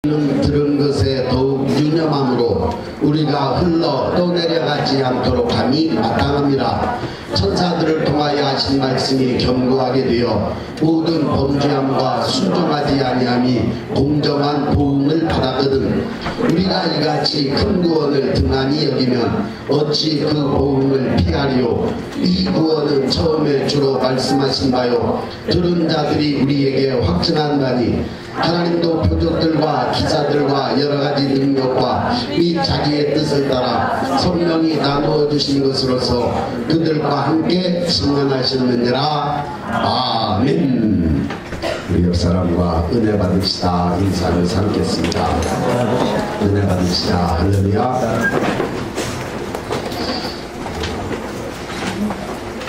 들은 것에 더욱 유념함으로 우리가 흘러 떠내려가지 않도록 함이 마땅합니다. 천사들을 통하여 하신 말씀이 견고하게 되어 모든 범죄함과 순종하지 아니함이 공정한 보응을 받았거든. 우리가 이같이 큰 구원을 등한히 여기면 어찌 그 보응을 피하리요. 이 구원은 처음에 주로 말씀하신 바요 들은 자들이 우리에게 확증한 바니 하나님도 표적들과 기사들과 여러가지 능력과 이 자기의 뜻을 따라 성령이 나누어 주신 것으로서 그들과 함께 승천하셨느니라. 아멘. 우리 옆 사람과 은혜 받읍시다. 인사를 삼겠습니다. 은혜 받읍시다. 할렐루야.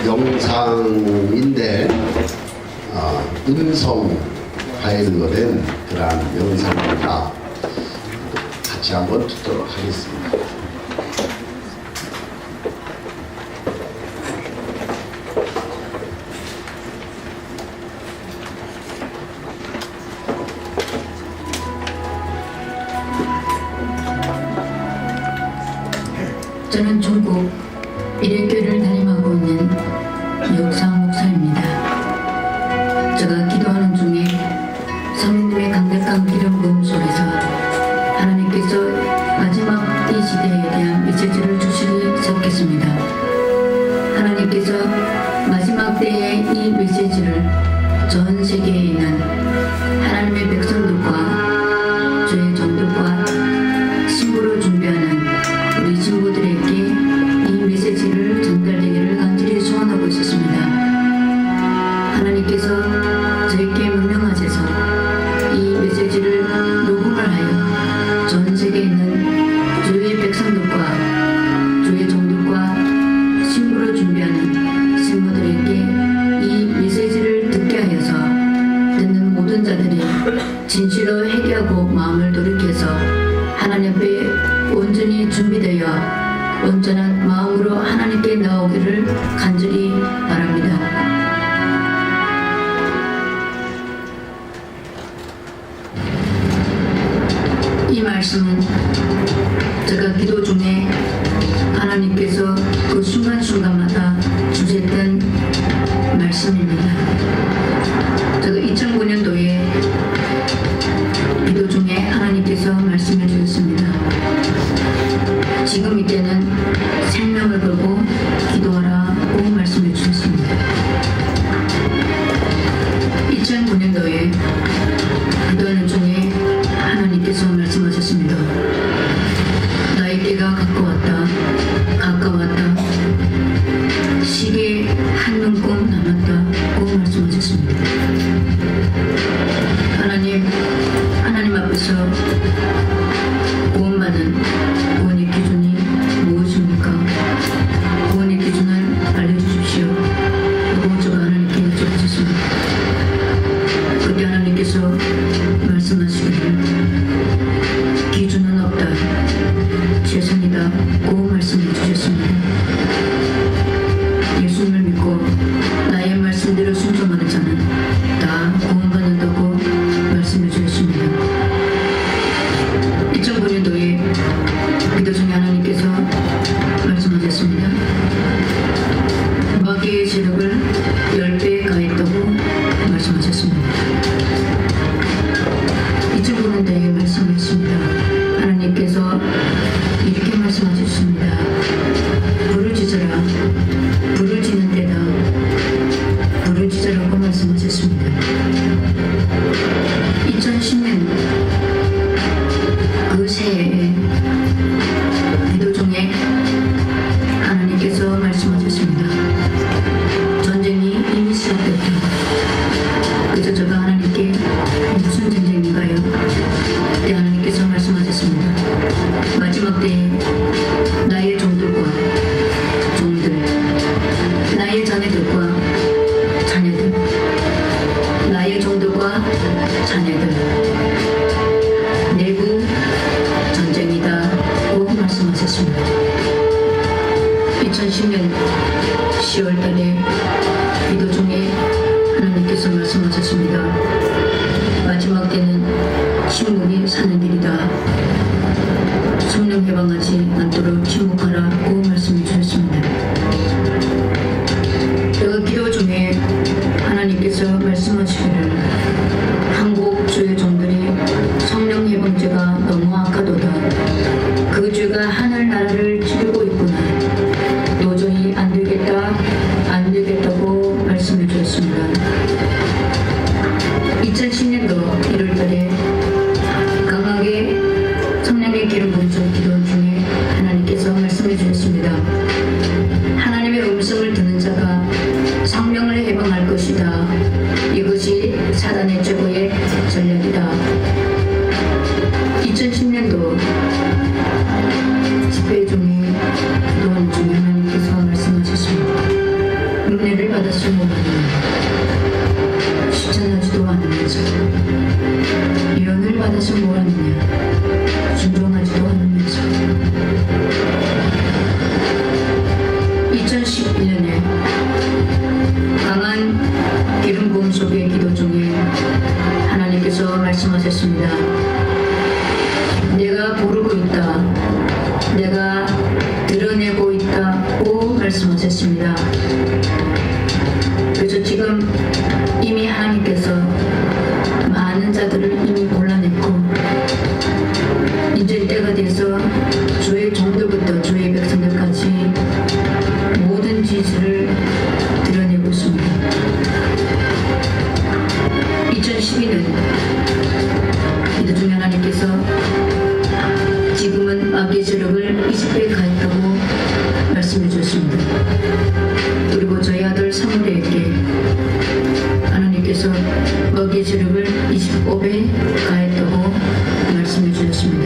영상인데 음성 파일로 된 그러한 영상입니다. 같이 한번 듣도록 하겠습니다. 저는 중국 일일교를 담임하고 있는 유옥상 목사입니다. 제가 기도하는 중에 성령님의 강력한 기름 부음 속에서 하나님께서 마지막 이 시대에 대한 메시지를 주시기 시작했습니다. 하나님께서 마지막 때의 이 메시지를 전 세계에 있는 하나님의 백성들과 주의 종들과 신부를 준비하는 우리 신부들에게 이 메시지를 전달되기를 간절히 소원하고 있었습니다. 하나님께서 저에게 명령하셔서 이 메시지를 녹음을 하여 전 세계에 있는 주의 백성들과 주의 종들과 신부를 준비하는 신부들에게 이 메시지를 듣게 하여서 듣는 모든 자들이 진실로 회개하고 마음을 돌이켜서 하나님 앞에 온전히 준비되어 온전한 마음으로 하나님께 나오기를 간절히 바랍니다. 이 말씀은 제가 기도 중에 하나님께서 그 순간순간마다 주셨던 말씀입니다. 제가 2009년도에 기도 중에 하나님께서 말씀해 주셨습니다. 지금 이때는 생명을 걸고 기도하라고 말씀해 주셨습니다. 2009년도에 기도하는 중에 하나님께서 말씀하셨습니다. 나의 때가 가까웠다. 시계에 한 눈곱 남았다고 말씀하셨습니다. 하나님 앞에서 구원받은 구원의 기준이 무엇입니까? 구원의 기준을 알려주십시오. 라고 제가 하나님께 여쭤봤습니다. 그때 하나님께서 말씀하시기를 기준은 없다. 최선이다. 고 말씀해 주셨습니다. 예수님을 믿고 나의 말씀대로 순종하는 자는 다 구원받는다고 말씀해 주셨습니다. 2009년도에 기도 중에 하나님께서 말씀하셨습니다. 마귀의 세력을 10배 가했다고 말씀하셨습니다. 2009년도에 말씀하셨습니다. 하나님께서 이렇게 말씀하셨습니다. 불을 지져라. 불을 지는 때다. 불을 지져라고 말씀하셨습니다. 2010년 그 새해에 기도 중에 하나님께서 말씀하셨습니다. 전쟁이 이미 시작됐다. 그래서 제가 하나님께 무슨 전쟁인가요? 그때 하나님께서 말씀하셨습니다. 마지막 때에 나의 종들 나의 자녀들과 자녀들 나의 종들과 자녀들 내부 전쟁이다고 말씀하셨습니다. 2010년 10월달에 기도 중에 하나님께서 말씀하셨습니다. 마지막 때는 신문이 사는 일이다. 성령 해방하지 않도록 침묵하라고 말씀해 주셨습니다. 그 기도 중에 하나님께서 말씀하시기를 한국 주의 종들이 성령 해방죄가 너무 악하도다. 그 죄가 하늘나라를 찌르고 있구나. 도저히 안 되겠다고 말씀해 주셨습니다. 2010년도 1월달에 강하게 성령의 기름 부으신 기도 중에 하나님께서 말씀해 주셨습니다. 하나님의 음성을 듣는 자가 성령을 해방할 것이다. 이것이 사단의 최고의 전략이다. 2010년도 집회 중에 기도원 중에 하나님께서 말씀하셨습니다. 은혜를 받았을 모르는 실천하지도 않으면서 예언을 받았을 모르느냐 순종하지도 않으면서 2011년에 강한 기름 부음 속의 기도 중에 하나님께서 말씀하셨습니다. 내가 부르고 있다. 내가 드러내고 있다고 말씀하셨습니다. 그래서 지금 이미 하나님께서 많은 자들을 이미 골라냈고 이제 때가 돼서 주의 종들부터 주의 백성들까지 모든 지지를 드러내고 있습니다. 2012년 기도 중에 하나님께서 지금은 마귀의 세력을 20배 가했다고 말씀해 주셨습니다. 그리고 저희 아들 사무엘에게 하나님께서 마귀의 세력을 25배 가했다고 말씀해 주셨습니다.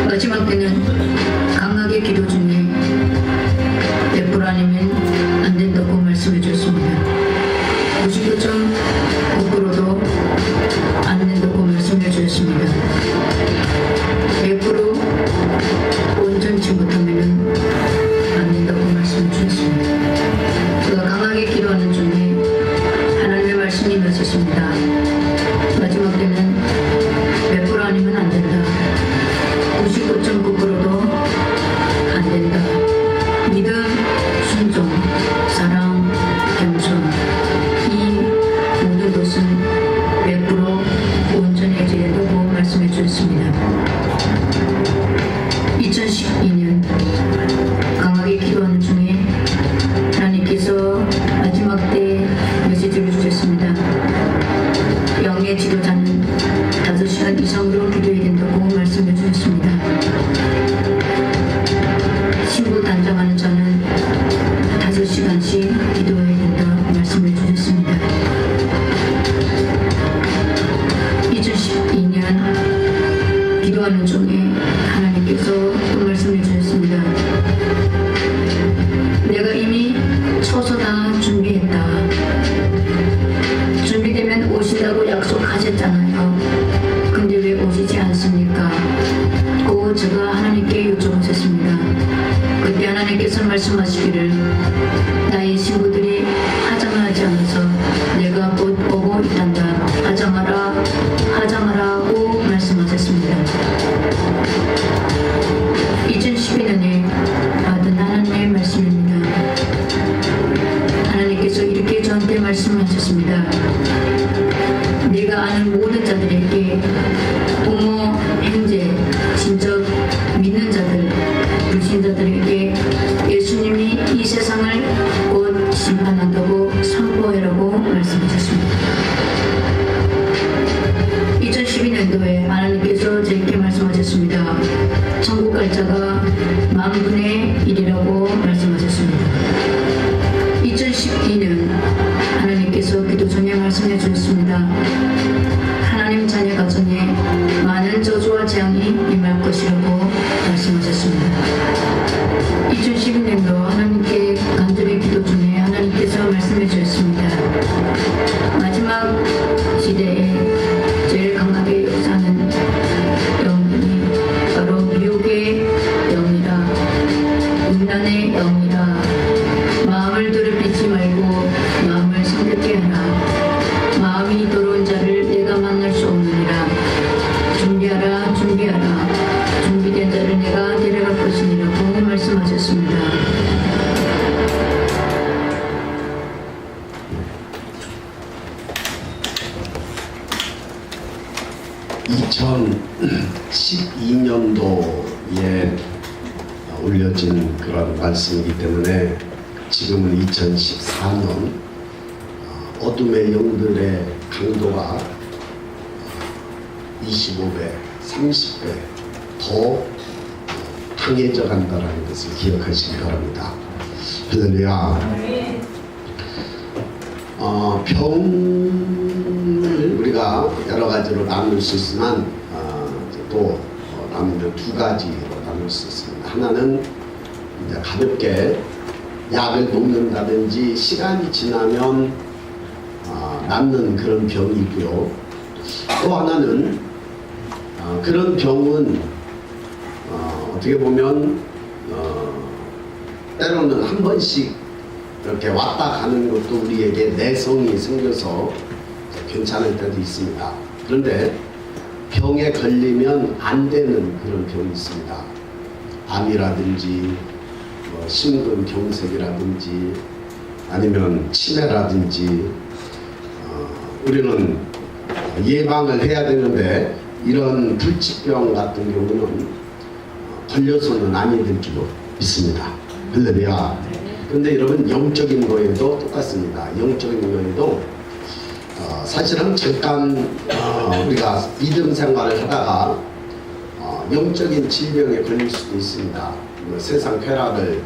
마지막 때는 강하게 기도 중에 100% 아니면 안 된다고 말씀해 주셨습니다. 99.9%도 안 된다고 말씀해 주셨습니다. 100% 온전치 못하면 안 된다고 말씀해 주셨습니다. 제가 강하게 기도하는 중에 하나님의 말씀이 나섰습니다. 마지막 때는 100% 아니면 안 된다. 99.9%도 안 된다. 믿음, 순종, 사랑, 겸손 이 모든 것은 100% 온전해져야 된다고 말씀해 주셨습니다. 2012년 강하게 기도하는 중에 하나님께서 마지막 때 메시지를 주셨습니다. 영의 지도자는 5시간 이상으로 기도해야 된다고 말씀해 주셨습니다. 신부 단장하는 자는 5시간씩 기도해야 된다 말씀해 주셨습니다. 2012년 기도하는 중에 하나님께서 또 말씀해 주셨습니다. 내가 이미 처소 다 준비했다. 준비되면 오신다고 약속하셨잖아요. 근데 왜 오시지 않습니까? 고 제가 하나님께 여쭤보셨습니다. 그때 하나님께서 말씀하시기를 나의 신부들이 화장하지 않아서 내가 곧 오고 있단다. 화장하라고 말씀하셨습니다. 2012년에 받은 하나님의 말씀입니다. 하나님께서 이렇게 저한테 말씀하셨습니다. 내가 아는 모든 자들에게 부모, 형제, 친척, 믿는 자들, 불신자들에게 예수님이 이 세상을 곧 심판한다고 선포하라고 말씀하셨습니다. 2012년도에 하나님께서 저에게 말씀하셨습니다. 천국 갈 자가 10,000분의 1이라고 말씀하셨습니다. 2012년 하나님께서 기도 중에 말씀해 주셨습니다. 하나님 자녀 가정에 많은 저주와 재앙이 임할 것이라고 말씀하셨습니다. 2012년도 하나님께 간절히 기도 중에 하나님께서 말씀해 주셨습니다. 마지막 시대에 제일 강하게 역사하는 영이 바로 미혹의 영이라 음란의 영이라 마음을 더럽히지 말고 마음을 성결케 하라. 마음이 더러운 자를 내가 만날 수 없느니라. 준비하라 준비하라 준비된 자를 내가 데려갈 것이니라고 말씀하셨습니다. 2012년도에 올려진 그런 말씀이기 때문에 지금은 2014년 어둠의 영들의 강도가 25배, 30배 더 강해져 간다는 것을 기억하시기 바랍니다. 할렐루야. 병을 우리가 여러 가지로 나눌 수 있지만 또 나누면 두 가지로 나눌 수 있습니다. 하나는 이제 가볍게 약을 먹는다든지 시간이 지나면 낫는 그런 병이고요. 또 하나는 그런 병은 어떻게 보면 때로는 한 번씩 이렇게 왔다 가는 것도 우리에게 내성이 생겨서 괜찮을 때도 있습니다. 그런데 병에 걸리면 안 되는 그런 병이 있습니다. 암이라든지 심근경색이라든지 아니면 치매라든지 우리는 예방을 해야 되는데 이런 불치병 같은 경우는 걸려서는 아니 될 줄로 믿습니다. 할렐루야. 근데 여러분 영적인 거에도 똑같습니다. 영적인 거에도 사실은 잠깐 우리가 믿음 생활을 하다가 영적인 질병에 걸릴 수도 있습니다. 세상 쾌락을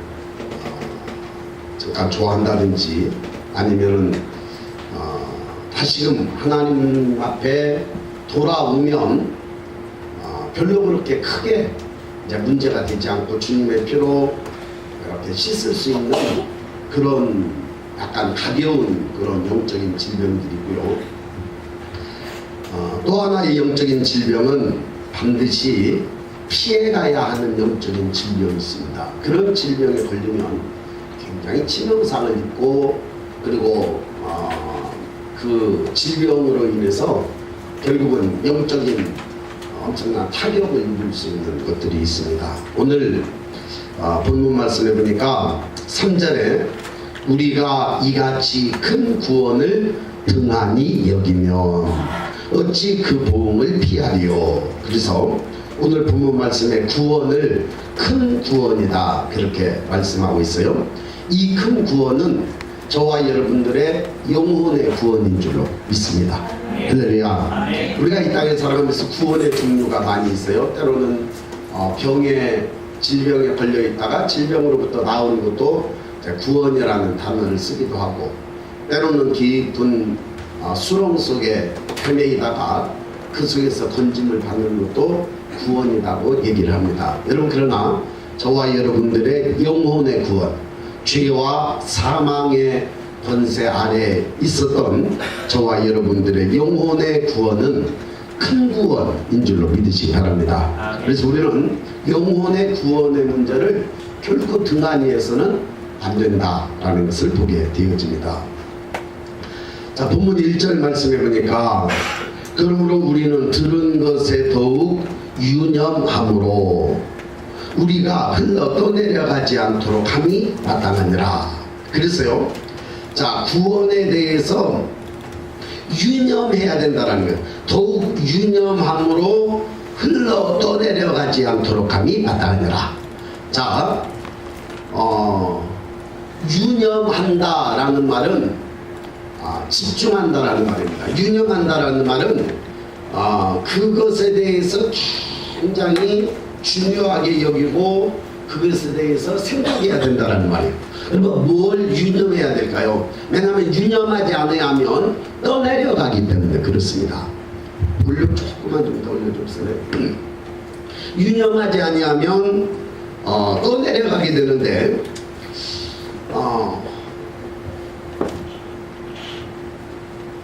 잠깐 좋아한다든지 아니면은 다시금 하나님 앞에 돌아오면 별로 그렇게 크게 이제 문제가 되지 않고 주님의 피로 이렇게 씻을 수 있는 그런 약간 가벼운 그런 영적인 질병들이고요. 또 하나의 영적인 질병은 반드시 피해가야 하는 영적인 질병이 있습니다. 그런 질병에 걸리면 굉장히 치명상을 입고 그리고 그 질병으로 인해서 결국은 영적인 엄청난 타격을 입을 수 있는 것들이 있습니다. 오늘 본문 말씀해 보니까 3절에 우리가 이같이 큰 구원을 등한히 여기면 어찌 그 보응을 피하리요. 그래서 오늘 본문 말씀에 구원을 큰 구원이다 그렇게 말씀하고 있어요. 이 큰 구원은 저와 여러분들의 영혼의 구원인 줄로 믿습니다. 할렐루야. 우리가 이 땅에 살아가면서 구원의 종류가 많이 있어요. 때로는 병에 질병에 걸려 있다가 질병으로부터 나오는 것도 구원이라는 단어를 쓰기도 하고 때로는 깊은 수렁 속에 헤매이다가 그 속에서 건짐을 받는 것도 구원이라고 얘기를 합니다. 여러분 그러나 저와 여러분들의 영혼의 구원 죄와 사망의 권세 아래에 있었던 저와 여러분들의 영혼의 구원은 큰 구원인 줄로 믿으시기 바랍니다. 그래서 우리는 영혼의 구원의 문제를 결코 등한히 해서는 안 된다라는 것을 보게 되어집니다. 자, 본문 1절 말씀해 보니까 그러므로 우리는 들은 것에 더욱 유념함으로 우리가 흘러 떠내려가지 않도록 함이 마땅하니라. 그래서요, 자, 구원에 대해서 유념해야 된다는 거예요. 더욱 유념함으로 흘러 떠내려가지 않도록 함이 마땅하니라. 자, 유념한다라는 말은 집중한다라는 말입니다. 유념한다라는 말은 그것에 대해서 굉장히 중요하게 여기고 그것에 대해서 생각해야 된다는 말이에요. 그러면 뭘 유념해야 될까요? 왜냐하면 유념하지 않으면 떠내려가기 때문에 그렇습니다. 볼륨 조금만 좀 더 올려주세요. 유념하지 아니하면 떠내려가게 되는데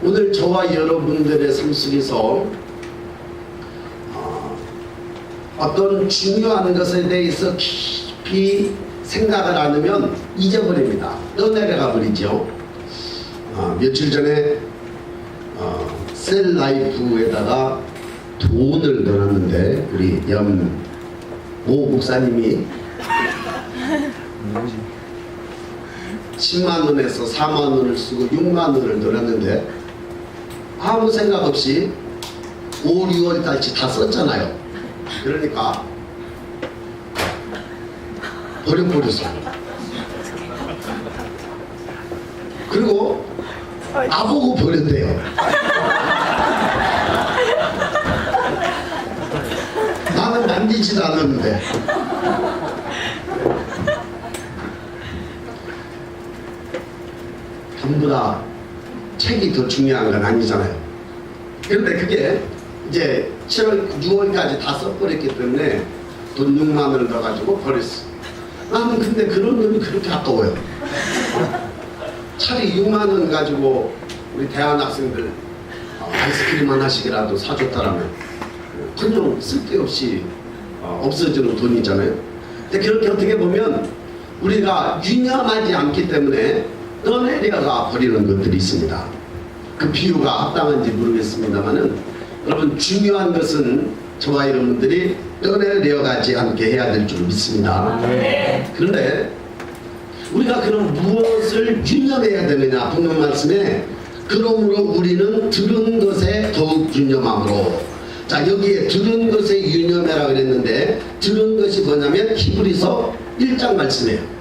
오늘 저와 여러분들의 삶 속에서 어떤 중요한 것에 대해서 깊이 생각을 안 하면 잊어버립니다. 떠내려가 버리죠. 며칠 전에 셀라이프에다가 돈을 넣었는데 우리 모 목사님이 10만 원에서 4만 원을 쓰고 6만 원을 넣었는데 아무 생각 없이 5, 6월 달치 다 썼잖아요. 그러니까 버려버렸어요. 그리고 나보고 버렸대요. 나는 만지지도 않았는데. 전부 다 책이 더 중요한 건 아니잖아요. 그런데 그게 이제 7월, 6월까지 다 써버렸기 때문에 돈 6만 원을 넣어가지고 버렸어. 나는 근데 그런 놈이 그렇게 아까워요. 차라리 6만 원 가지고 우리 대학학생들 아이스크림 하나씩이라도 사줬다라면 그냥 쓸데없이 없어지는 돈이잖아요. 근데 그렇게 어떻게 보면 우리가 유념하지 않기 때문에 떠내려가 버리는 것들이 있습니다. 그 비유가 합당한지 모르겠습니다만은 여러분 중요한 것은 저와 여러분들이 떠내려가지 않게 해야 될 줄 믿습니다. 그런데 우리가 그럼 무엇을 유념해야 되느냐 본문 말씀에 그러므로 우리는 들은 것에 더욱 유념함으로 자 여기에 들은 것에 유념해라 그랬는데 들은 것이 뭐냐면 히브리서 1장 말씀이에요.